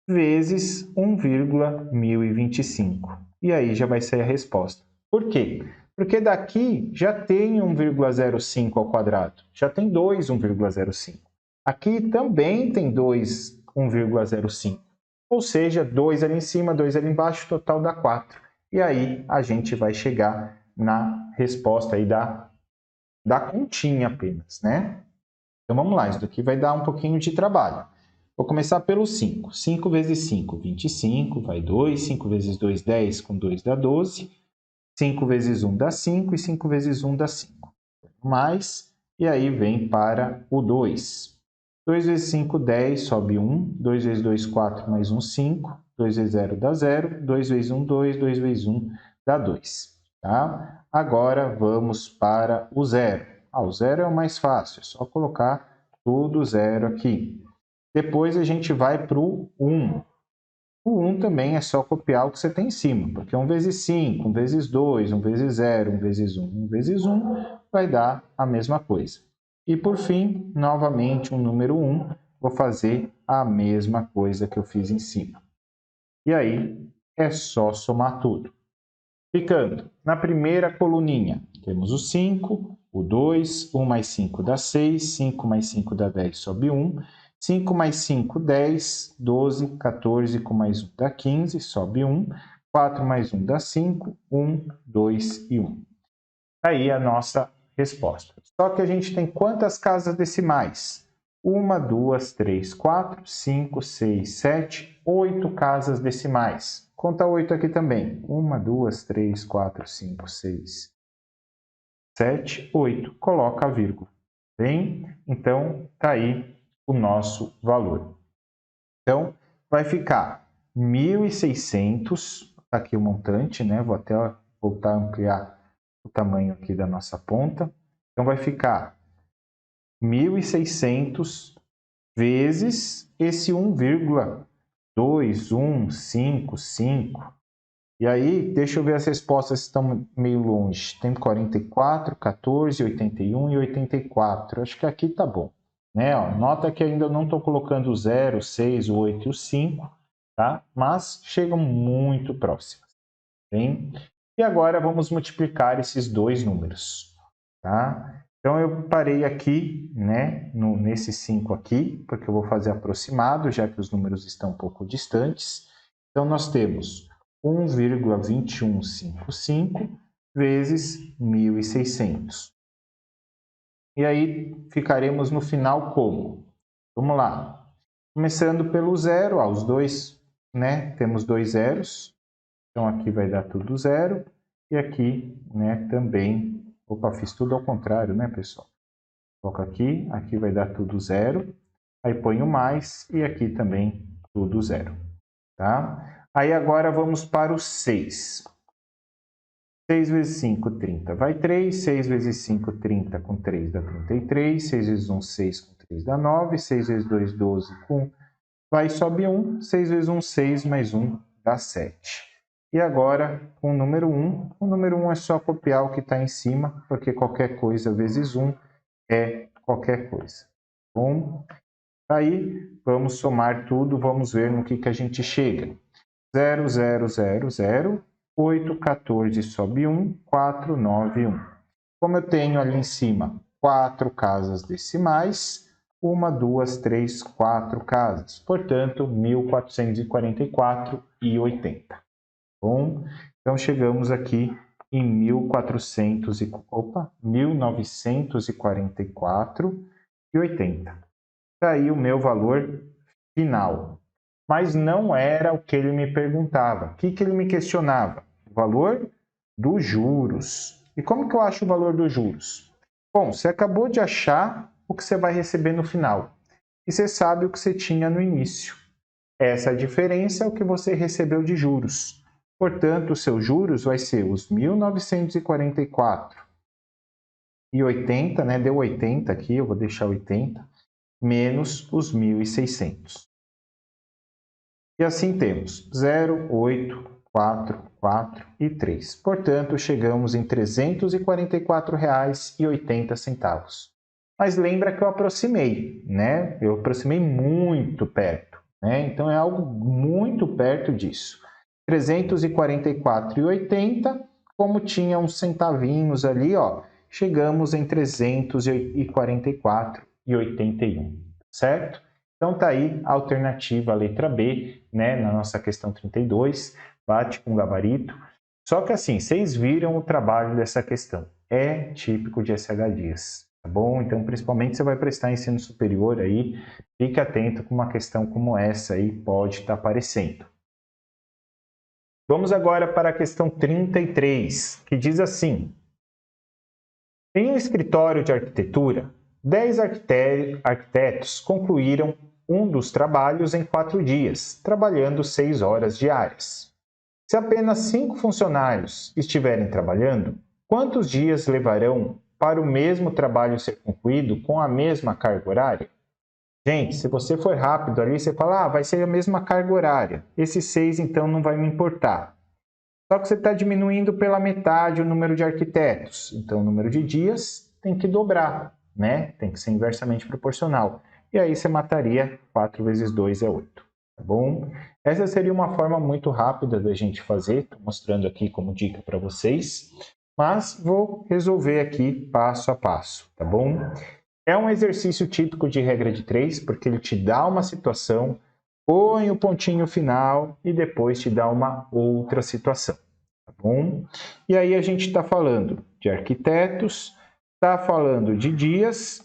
vezes 1,1025. E aí já vai ser a resposta. Por quê? Porque daqui já tem 1,05 ao quadrado. Já tem 2 1,05. Aqui também tem 2 1,05. Ou seja, 2 ali em cima, 2 ali embaixo, total dá 4. E aí a gente vai chegar na resposta aí da continha apenas, né? Então vamos lá, isso daqui vai dar um pouquinho de trabalho. Vou começar pelo 5. 5 vezes 5, 25, vai 2. 5 vezes 2, 10, com 2 dá 12. 5 vezes 1 dá 5 e 5 vezes 1 dá 5. Mais, e aí vem para o 2. 2 vezes 5, 10, sobe 1. 2 vezes 2, 4, mais 1, 5. 2 vezes 0 dá 0. 2 vezes 1, 2. 2 vezes 1 dá 2. Tá? Agora vamos para o 0. O 0 é o mais fácil, é só colocar tudo 0 aqui. Depois a gente vai para o 1. O 1 também é só copiar o que você tem em cima, porque 1 vezes 5, 1 vezes 2, 1 vezes 0, 1 vezes 1, 1 vezes 1 vai dar a mesma coisa. E por fim, novamente, o número 1, vou fazer a mesma coisa que eu fiz em cima. E aí é só somar tudo. Ficando na primeira coluninha, temos o 5, o 2, 1 mais 5 dá 6, 5 mais 5 dá 10, sobe 1. 5 mais 5, 10, 12, 14, com mais 1 dá 15, sobe 1. 4 mais 1 dá 5, 1, 2 e 1. Aí a nossa resposta. Só que a gente tem quantas casas decimais? 1, 2, 3, 4, 5, 6, 7, 8 casas decimais. Conta 8 aqui também. 1, 2, 3, 4, 5, 6, 7, 8. Coloca a vírgula. Bem? Então, está aí o nosso valor. Então, vai ficar 1.600, aqui o montante, né? Vou até voltar a ampliar o tamanho aqui da nossa ponta. Então, vai ficar 1.600 vezes esse 1,2155. E aí, deixa eu ver as respostas que estão meio longe. Tem 44, 14, 81 e 84. Acho que aqui tá bom. Né? Ó, nota que ainda não estou colocando o 0, o 6, o 8 e o 5, tá? Mas chegam muito próximas. Bem? E agora vamos multiplicar esses dois números. Tá? Então, eu parei aqui, né, nesse 5 aqui, porque eu vou fazer aproximado, já que os números estão um pouco distantes. Então, nós temos 1,2155 vezes 1.600. E aí, ficaremos no final como? Vamos lá. Começando pelo zero, os dois, né, temos dois zeros. Então, aqui vai dar tudo zero. E aqui, né, também. Opa, fiz tudo ao contrário, né, pessoal? Coloco aqui, aqui vai dar tudo zero. Aí ponho mais e aqui também tudo zero, tá? Aí agora vamos para o 6. 6 vezes 5, 30. Vai 3. 6 vezes 5, 30. Com 3 dá 33. 6 vezes 1, 6. Com 3 dá 9. 6 vezes 2, 12. Com vai sobe 1. 6 vezes 1, 6. Mais 1 dá 7. E agora, com o número 1. O número 1 é só copiar o que está em cima, porque qualquer coisa vezes 1 é qualquer coisa. Bom, aí vamos somar tudo, vamos ver no que a gente chega. 0, 0, 0, 0. 8, 14 sobe 1, 4, 9, 1. Como eu tenho ali em cima 4 casas decimais, 1, 2, 3, 4 casas. Portanto, 1.444,80. Bom, então chegamos aqui em 1944,80. Está aí o meu valor final. Mas não era o que ele me perguntava. O que ele me questionava? O valor dos juros. E como que eu acho o valor dos juros? Bom, você acabou de achar o que você vai receber no final. E você sabe o que você tinha no início. Essa diferença é o que você recebeu de juros. Portanto, os seus juros vai ser os 1944,80, né? Deu 80 aqui, eu vou deixar 80, menos os 1.600. E assim temos 0, 8, 4, 4 e 3. Portanto, chegamos em R$ 344,80. Mas lembra que eu aproximei, né? Eu aproximei muito perto, né? Então, é algo muito perto disso. 344,80, como tinha uns centavinhos ali, ó, chegamos em 344,81, certo? Então, tá aí a alternativa, a letra B, né, na nossa questão 32, bate com gabarito. Só que assim, vocês viram o trabalho dessa questão. É típico de SH Dias, tá bom? Então, principalmente você vai prestar ensino superior aí, fique atento com uma questão como essa aí, pode estar aparecendo. Vamos agora para a questão 33, que diz assim: em um escritório de arquitetura, 10 arquitetos concluíram um dos trabalhos em 4 dias, trabalhando 6 horas diárias. Se apenas 5 funcionários estiverem trabalhando, quantos dias levarão para o mesmo trabalho ser concluído com a mesma carga horária? Gente, se você for rápido ali, você fala, vai ser a mesma carga horária. Esses 6, então, não vai me importar. Só que você está diminuindo pela metade o número de arquitetos. Então, o número de dias tem que dobrar, né? Tem que ser inversamente proporcional. E aí você mataria 4 vezes 2 é 8, tá bom? Essa seria uma forma muito rápida da gente fazer, estou mostrando aqui como dica para vocês, mas vou resolver aqui passo a passo, tá bom? É um exercício típico de regra de 3, porque ele te dá uma situação, põe o pontinho final e depois te dá uma outra situação, tá bom? E aí a gente está falando de arquitetos, está falando de dias,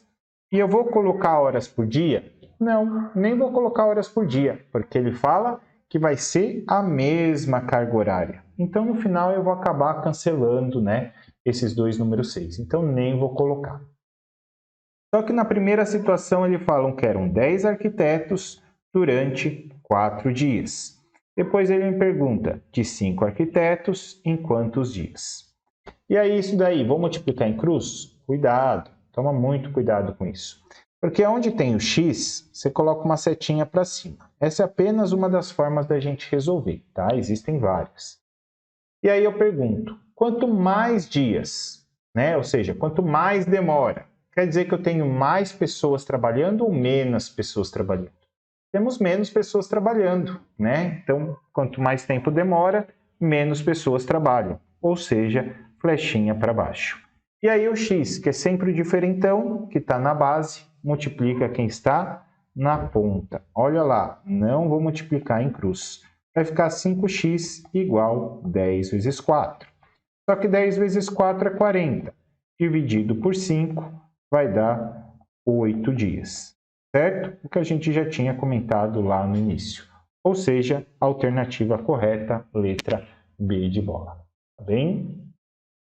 e eu vou colocar horas por dia? Não, nem vou colocar horas por dia, porque ele fala que vai ser a mesma carga horária. Então, no final, eu vou acabar cancelando, né, esses dois números 6. Então, nem vou colocar. Só que na primeira situação, ele falam que eram 10 arquitetos durante 4 dias. Depois ele me pergunta, de 5 arquitetos, em quantos dias? E aí isso daí, vou multiplicar em cruz? Cuidado, toma muito cuidado com isso. Porque onde tem o x, você coloca uma setinha para cima. Essa é apenas uma das formas da gente resolver, tá? Existem várias. E aí eu pergunto, quanto mais dias, né? Ou seja, quanto mais demora, quer dizer que eu tenho mais pessoas trabalhando ou menos pessoas trabalhando? Temos menos pessoas trabalhando, né? Então, quanto mais tempo demora, menos pessoas trabalham. Ou seja, flechinha para baixo. E aí o x, que é sempre o diferentão, que está na base, multiplica quem está na ponta. Olha lá, não vou multiplicar em cruz. Vai ficar 5x igual 10 vezes 4. Só que 10 vezes 4 é 40. Dividido por 5 vai dar 8 dias. Certo? O que a gente já tinha comentado lá no início. Ou seja, a alternativa correta, letra B de bola. Tá bem?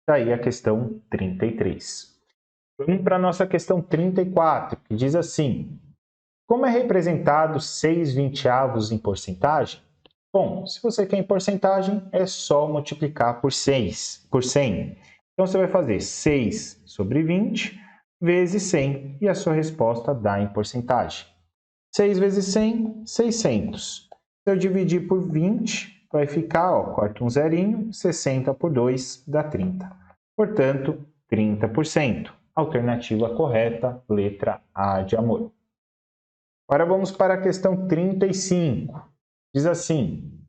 Daí a questão 33. Vamos para a nossa questão 34, que diz assim: como é representado 6/20 em porcentagem? Bom, se você quer em porcentagem, é só multiplicar por 100. Então, você vai fazer 6 sobre 20 vezes 100 e a sua resposta dá em porcentagem. 6 vezes 100, 600. Se eu dividir por 20, vai ficar, ó, corta um zerinho, 60 por 2 dá 30. Portanto, 30%. Alternativa correta, letra A de amor. Agora vamos para a questão 35. Diz assim: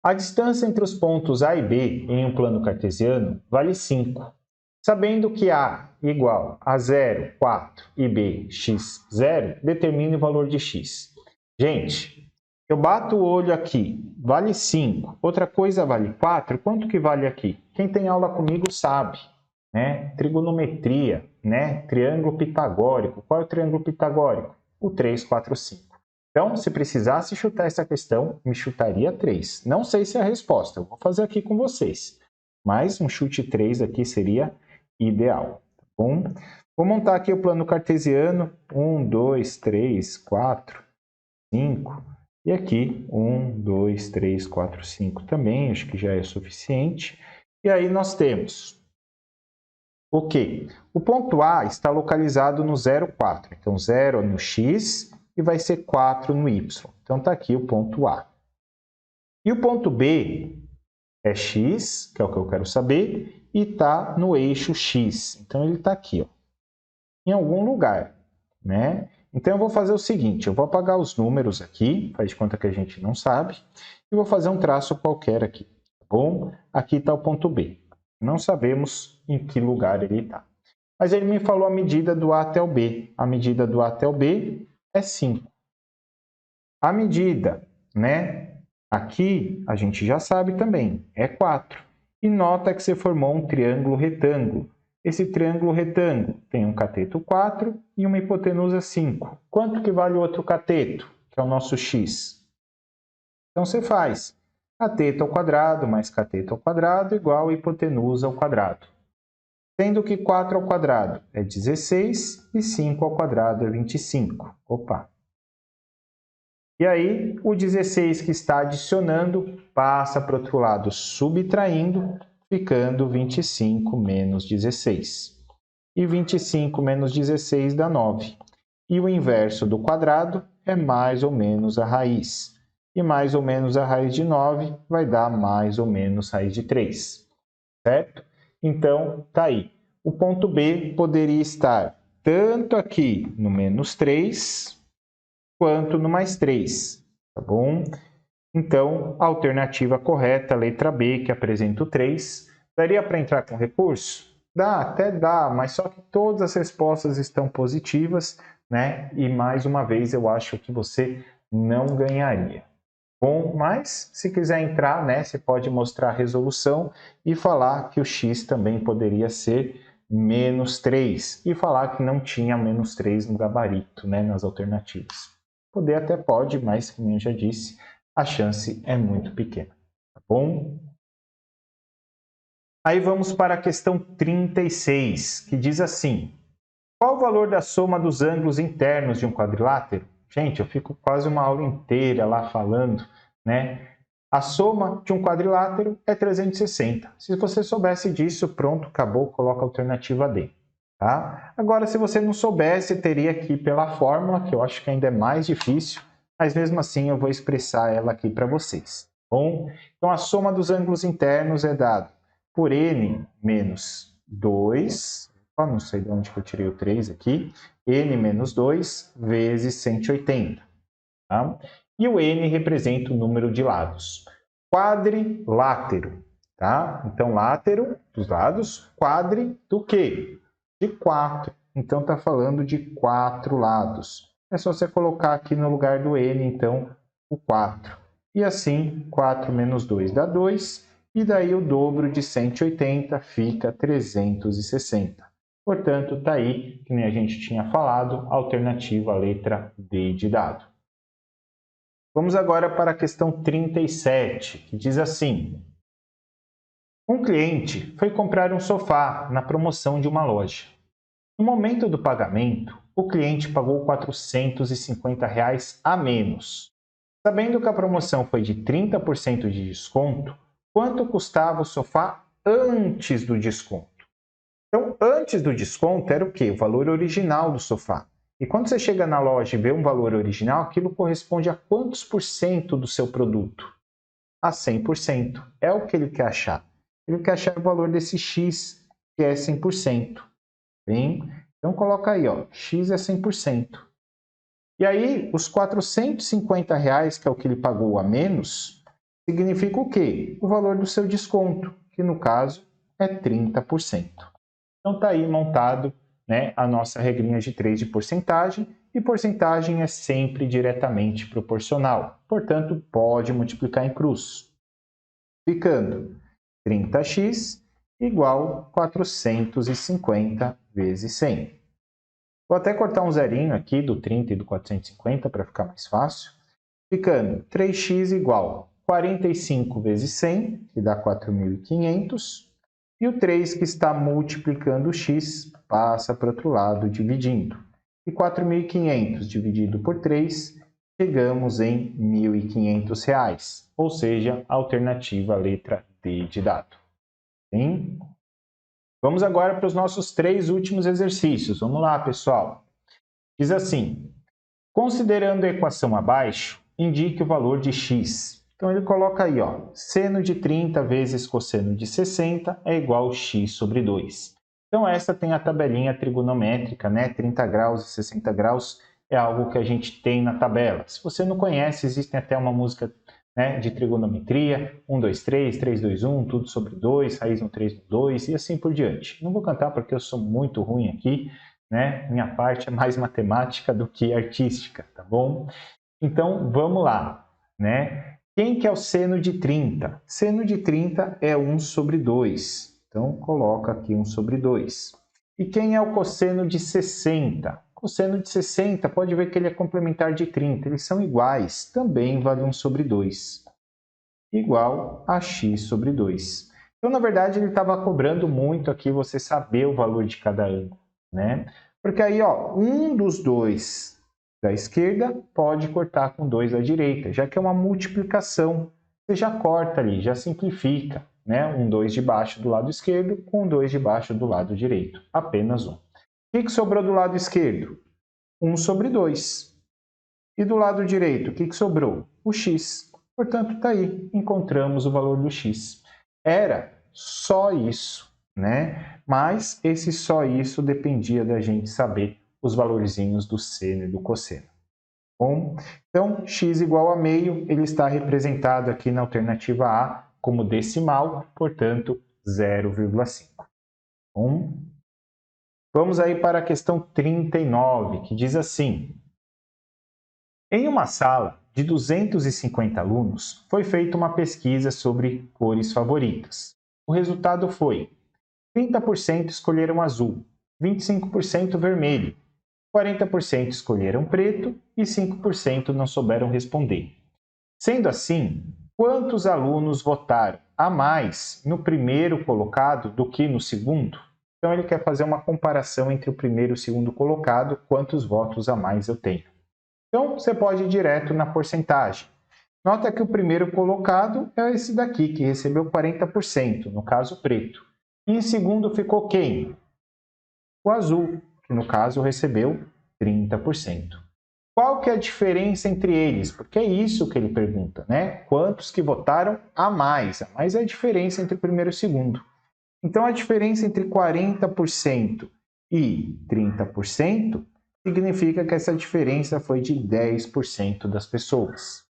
a distância entre os pontos A e B em um plano cartesiano vale 5. Sabendo que A igual a 0, 4 e B, x, 0, determine o valor de x. Gente, eu bato o olho aqui, vale 5. Outra coisa vale 4. Quanto que vale aqui? Quem tem aula comigo sabe, né? Trigonometria, né? Triângulo pitagórico. Qual é o triângulo pitagórico? O 3, 4, 5. Então, se precisasse chutar essa questão, me chutaria 3. Não sei se é a resposta, eu vou fazer aqui com vocês. Mas um chute 3 aqui seria ideal. Tá bom? Vou montar aqui o plano cartesiano. 1, 2, 3, 4, 5. E aqui 1, 2, 3, 4, 5 também, acho que já é suficiente. E aí nós temos o quê? O ponto A está localizado no 0, 4. Então, 0 no x e vai ser 4 no y. Então, está aqui o ponto A. E o ponto B é x, que é o que eu quero saber, e está no eixo x. Então, ele está aqui, ó, em algum lugar, né? Então, eu vou fazer o seguinte, eu vou apagar os números aqui, faz de conta que a gente não sabe, e vou fazer um traço qualquer aqui, tá bom? Aqui está o ponto B. Não sabemos em que lugar ele está. Mas ele me falou a medida do A até o B. A medida do A até o B é 5. A medida, né? Aqui a gente já sabe também, é 4. E nota que você formou um triângulo retângulo. Esse triângulo retângulo tem um cateto 4 e uma hipotenusa 5. Quanto que vale o outro cateto, que é o nosso x? Então você faz cateto ao quadrado mais cateto ao quadrado igual a hipotenusa ao quadrado. Sendo que 4 ao quadrado é 16 e 5 ao quadrado é 25. Opa! E aí, o 16 que está adicionando passa para o outro lado, subtraindo, ficando 25 menos 16. E 25 menos 16 dá 9. E o inverso do quadrado é mais ou menos a raiz. E mais ou menos a raiz de 9 vai dar mais ou menos raiz de 3. Certo? Então, tá aí. O ponto B poderia estar tanto aqui no menos 3, quanto no mais 3, tá bom? Então, a alternativa correta, a letra B, que apresenta o 3, daria para entrar com recurso? Dá, até dá, mas só que todas as respostas estão positivas, né? E mais uma vez eu acho que você não ganharia. Bom, mas se quiser entrar, né, você pode mostrar a resolução e falar que o x também poderia ser menos 3 e falar que não tinha menos 3 no gabarito, né, nas alternativas. Poder até pode, mas, como eu já disse, a chance é muito pequena, tá bom? Aí vamos para a questão 36, que diz assim: qual o valor da soma dos ângulos internos de um quadrilátero? Gente, eu fico quase uma aula inteira lá falando, né? A soma de um quadrilátero é 360. Se você soubesse disso, pronto, acabou, coloca a alternativa D. Tá? Agora, se você não soubesse, teria que ir pela fórmula, que eu acho que ainda é mais difícil, mas mesmo assim eu vou expressar ela aqui para vocês. Bom, então a soma dos ângulos internos é dada por n menos 2, não sei de onde que eu tirei o 3 aqui, n menos 2 vezes 180. Tá? E o n representa o número de lados. Quadrilátero, tá? Então, látero dos lados, quadri do quê? De 4. Então, está falando de 4 lados. É só você colocar aqui no lugar do n, então, o 4. E assim, 4 menos 2 dá 2, e daí o dobro de 180 fica 360. Portanto, está aí, que nem a gente tinha falado, alternativa letra D de dado. Vamos agora para a questão 37, que diz assim: um cliente foi comprar um sofá na promoção de uma loja. No momento do pagamento, o cliente pagou R$ 450 a menos. Sabendo que a promoção foi de 30% de desconto, quanto custava o sofá antes do desconto? Então, antes do desconto era o quê? O valor original do sofá. E quando você chega na loja e vê um valor original, aquilo corresponde a quantos por cento do seu produto? A 100%. É o que ele quer achar. Ele quer achar o valor desse X, que é 100%. Bem? Então, coloca aí, ó, X é 100%. E aí, os R$ 450, que é o que ele pagou a menos, significa o quê? O valor do seu desconto, que no caso é 30%. Então, está aí montado, né, a nossa regrinha de 3 de porcentagem, e porcentagem é sempre diretamente proporcional. Portanto, pode multiplicar em cruz, ficando 30x igual 450 vezes 100. Vou até cortar um zerinho aqui do 30 e do 450 para ficar mais fácil, ficando 3x igual 45 vezes 100, que dá 4.500, e o 3 que está multiplicando o x passa para o outro lado dividindo. E 4.500 dividido por 3, chegamos em R$ 1.500, ou seja, a alternativa letra D de dado. Sim? Vamos agora para os nossos 3 últimos exercícios. Vamos lá, pessoal. Diz assim: considerando a equação abaixo, indique o valor de x. Então, ele coloca aí, ó, seno de 30 vezes cosseno de 60 é igual a x sobre 2. Então, essa tem a tabelinha trigonométrica, né? 30 graus e 60 graus é algo que a gente tem na tabela. Se você não conhece, existe até uma música, né, de trigonometria, 1, 2, 3, 3, 2, 1, tudo sobre 2, raiz no 3 no 2 e assim por diante. Não vou cantar porque eu sou muito ruim aqui, né? Minha parte é mais matemática do que artística, tá bom? Então, vamos lá, né? Quem que é o seno de 30? Seno de 30 é 1 sobre 2. Então, coloca aqui 1 sobre 2. E quem é o cosseno de 60? Cosseno de 60, pode ver que ele é complementar de 30. Eles são iguais, também vale 1 sobre 2. Igual a x sobre 2. Então, na verdade, ele estava cobrando muito aqui você saber o valor de cada ângulo, né? Porque aí, ó, um dos dois da esquerda pode cortar com 2 da direita, já que é uma multiplicação. Você já corta ali, já simplifica, né? Um 2 de baixo do lado esquerdo com 2 de baixo do lado direito. Apenas um. O que sobrou do lado esquerdo? 1 sobre 2. E do lado direito, o que sobrou? O x. Portanto, está aí, encontramos o valor do x. Era só isso, né? Mas esse só isso dependia da gente saber os valorzinhos do seno e do cosseno. Bom, então, x igual a meio, ele está representado aqui na alternativa A como decimal, portanto, 0,5. Bom, vamos aí para a questão 39, que diz assim: em uma sala de 250 alunos, foi feita uma pesquisa sobre cores favoritas. O resultado foi: 30% escolheram azul, 25% vermelho, 40% escolheram preto e 5% não souberam responder. Sendo assim, quantos alunos votaram a mais no primeiro colocado do que no segundo? Então, ele quer fazer uma comparação entre o primeiro e o segundo colocado, quantos votos a mais eu tenho. Então, você pode ir direto na porcentagem. Nota que o primeiro colocado é esse daqui, que recebeu 40%, no caso preto. E em segundo ficou quem? O azul, que no caso recebeu 30%. Qual que é a diferença entre eles? Porque é isso que ele pergunta, né? Quantos que votaram a mais? A mais é a diferença entre o primeiro e o segundo. Então, a diferença entre 40% e 30% significa que essa diferença foi de 10% das pessoas.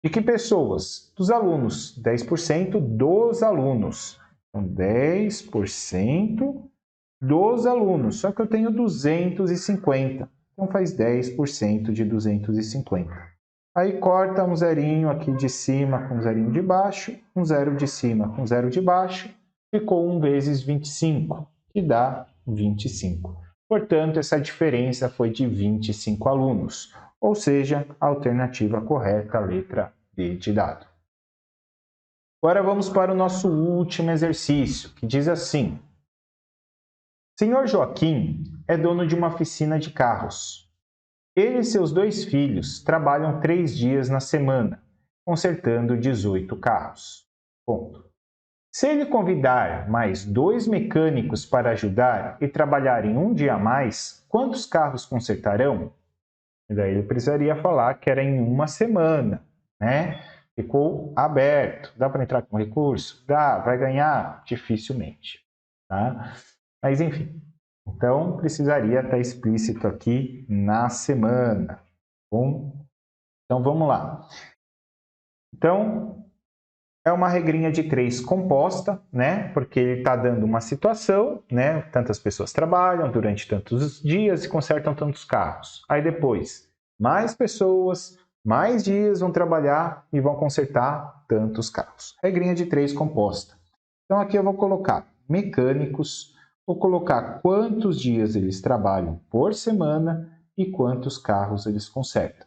De que pessoas? Dos alunos. 10% dos alunos. Então, 10% dos alunos. Só que eu tenho 250. Então, faz 10% de 250. Aí, corta um zerinho aqui de cima com um zerinho de baixo, um zero de cima com zero de baixo. Ficou 1 vezes 25, que dá 25. Portanto, essa diferença foi de 25 alunos. Ou seja, a alternativa correta, a letra D de dado. Agora vamos para o nosso último exercício, que diz assim. Senhor Joaquim é dono de uma oficina de carros. Ele e seus 2 filhos trabalham 3 dias na semana, consertando 18 carros. Ponto. Se ele convidar mais 2 mecânicos para ajudar e trabalharem um dia a mais, quantos carros consertarão? E daí ele precisaria falar que era em uma semana, né? Ficou aberto. Dá para entrar com recurso? Dá. Vai ganhar? Dificilmente. Tá? Mas enfim. Então, precisaria estar explícito aqui na semana. Bom? Então, vamos lá. Então, é uma regrinha de 3 composta, né? Porque ele está dando uma situação, né? Tantas pessoas trabalham durante tantos dias e consertam tantos carros. Aí depois, mais pessoas, mais dias vão trabalhar e vão consertar tantos carros. Regrinha de 3 composta. Então aqui eu vou colocar mecânicos, vou colocar quantos dias eles trabalham por semana e quantos carros eles consertam.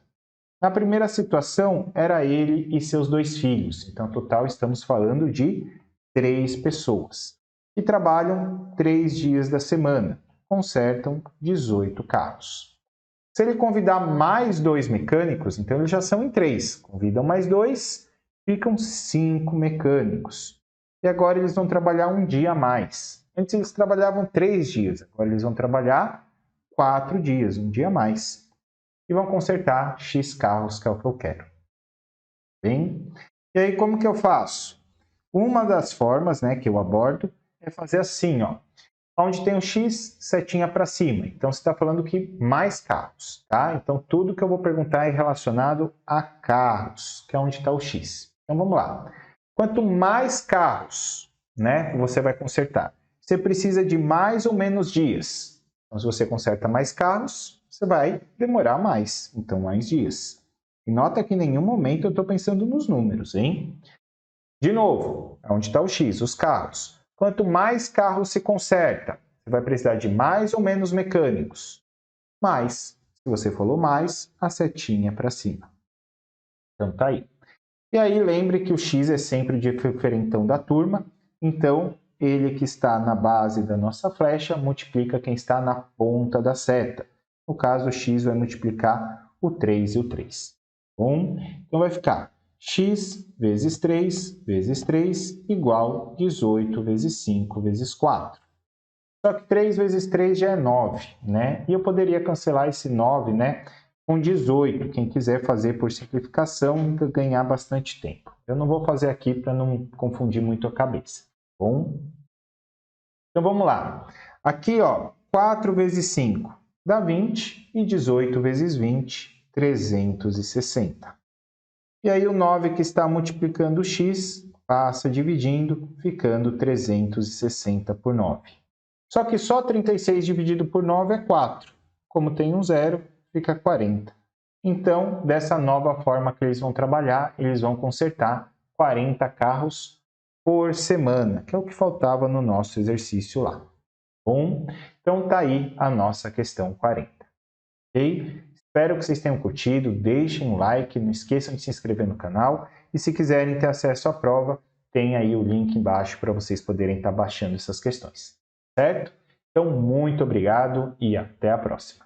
Na primeira situação, era ele e seus 2 filhos. Então, no total, estamos falando de 3 pessoas. Que trabalham 3 dias da semana. Consertam 18 carros. Se ele convidar mais 2 mecânicos, então eles já são em 3. Convidam mais 2, ficam 5 mecânicos. E agora eles vão trabalhar um dia a mais. Antes eles trabalhavam 3 dias, agora eles vão trabalhar 4 dias, um dia a mais. E vão consertar X carros, que é o que eu quero. Bem? E aí, como que eu faço? Uma das formas, né, que eu abordo é fazer assim, ó. Onde tem o X, setinha para cima. Então, você está falando que mais carros, tá? Então, tudo que eu vou perguntar é relacionado a carros, que é onde está o X. Então, vamos lá. Quanto mais carros, né, você vai consertar, você precisa de mais ou menos dias. Então, se você conserta mais carros, você vai demorar mais, então mais dias. E nota que em nenhum momento eu estou pensando nos números, hein? De novo, onde está o X? Os carros. Quanto mais carros se conserta, você vai precisar de mais ou menos mecânicos. Mais. Se você falou mais, a setinha para cima. Então tá aí. E aí lembre que o X é sempre o diferentão da turma, então ele que está na base da nossa flecha multiplica quem está na ponta da seta. No caso, o x vai multiplicar o 3 e o 3. Bom, então vai ficar x vezes 3 igual 18 vezes 5 vezes 4. Só que 3 vezes 3 já é 9, né? E eu poderia cancelar esse 9, né, com 18. Quem quiser fazer por simplificação, ganhar bastante tempo. Eu não vou fazer aqui para não confundir muito a cabeça. Bom? Então vamos lá. Aqui, ó, 4 vezes 5 dá 20 e 18 vezes 20, 360. E aí o 9 que está multiplicando o x passa dividindo, ficando 360 por 9. Só que só 36 dividido por 9 é 4. Como tem um zero, fica 40. Então, dessa nova forma que eles vão trabalhar, eles vão consertar 40 carros por semana, que é o que faltava no nosso exercício lá. Bom, então tá aí a nossa questão 40. Ok? Espero que vocês tenham curtido, deixem um like, não esqueçam de se inscrever no canal e se quiserem ter acesso à prova, tem aí o link embaixo para vocês poderem estar baixando essas questões. Certo? Então, muito obrigado e até a próxima.